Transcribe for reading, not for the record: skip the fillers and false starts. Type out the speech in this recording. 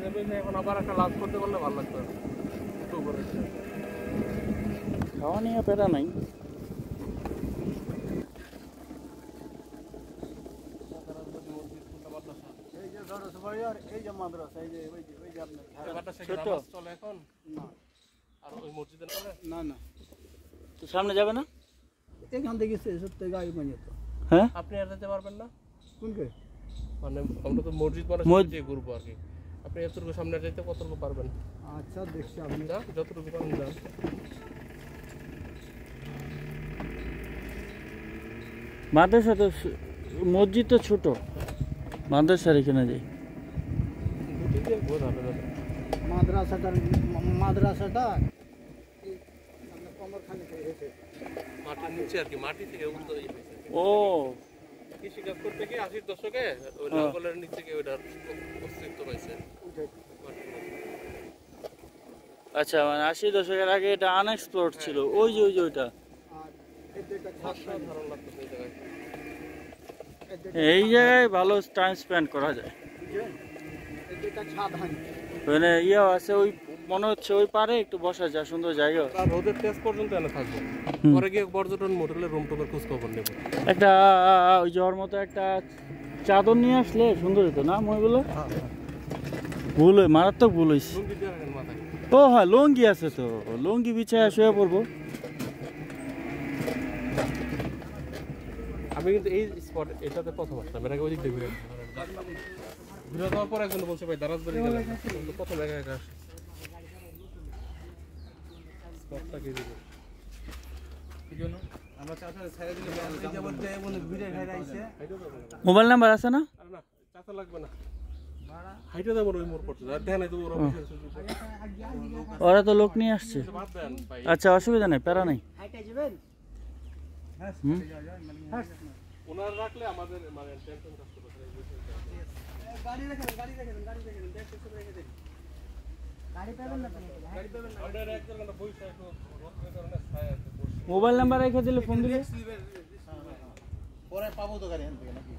এখন আবার একটা লাভ করতে পারলে ভালো লাগতো। খাওয়া নিয়ে পেরা নাই। সামনে যাবে না? এখান থেকে সত্যি গাড়ি বানিয়ে তো। হ্যাঁ, আপনি আর যেতে পারবেন না? কোনকে? মানে আমরা তো মসজিদ যে ঘুরবো আর কি। আপনি এতটুকু সামনে যেতে কতটুকু পারবেন? আচ্ছা দেখছি আপনি যতটুকু পারেন যান। মাদ্রাসা তো মসজিদ তো ছোট, মাদ্রাসার এখানে যাই। মাদ্রাসাটা মাটির নিচে আর কি, মাটি থেকে উঠতে ও কৃষিকাজ করতে গিয়ে 80-এর দশকে ওই লাঙ্গলের নিচ থেকে ওইটার অস্তিত্ব পাইছে। আচ্ছা, মানে 80 দশকের আগে এটা আনএক্সপ্লোরড ছিল। ওই যে ওইটা এই জায়গায় ভালো টাইম স্পেন্ড করা যায়। মানে ইয়ে আছে, ওই মনে হচ্ছে ওই পারে একটু বসা যায়, সুন্দর জায়গা। রোদের টেস্ট পর্যন্ত এনে থাকবো, পরে গিয়ে পর্যটন মোটেলে রুম টুমের খোঁজ খবর নেব। একটা ওই যাওয়ার মতো একটা চাদর নিয়ে আসলে সুন্দর হতো না? মইগুলো ভুল হয়, মারাত্মক ভুল হয়েছে। ও হ্যাঁ, লুঙ্গি আছে তো, লুঙ্গি বিছায় শুয়ে পড়বো। আমি কিন্তু এই স্পট এটাতে প্রথম আসলাম, এর আগে ওই দিক দিয়ে ঘুরে যাওয়ার পর একজন বলছে ভাই দারাজবাড়ি গেলেন, প্রথম একা একা আসে স্পটটাকে দিবে। মোবাইল নাম্বার আছে না? না চাচা লাগবে না, হাইটে যাবো ওই মোড় পড়তে দেখেন নাই তো ওরা তো লোক নিয়ে আসছে। আচ্ছা, অসুবিধা নেই, প্যারা নেই। ওনার রাখলে আমাদের মানে টেনশন কাজ করবে। গাড়ি রাখেন, গাড়ি রাখেন, গাড়ি রাখেন, দেখতে শুরু রেখে দেন। গাড়ি পাবেন না, গাড়ি পাবেন না। আমরা এক জায়গায় বইসা একটু রোদের কারণে ছায়া আছে। মোবাইল নাম্বার রেখে দিলে ফোন দিলে পরে পাবো তো গাড়ি আনতে নাকি?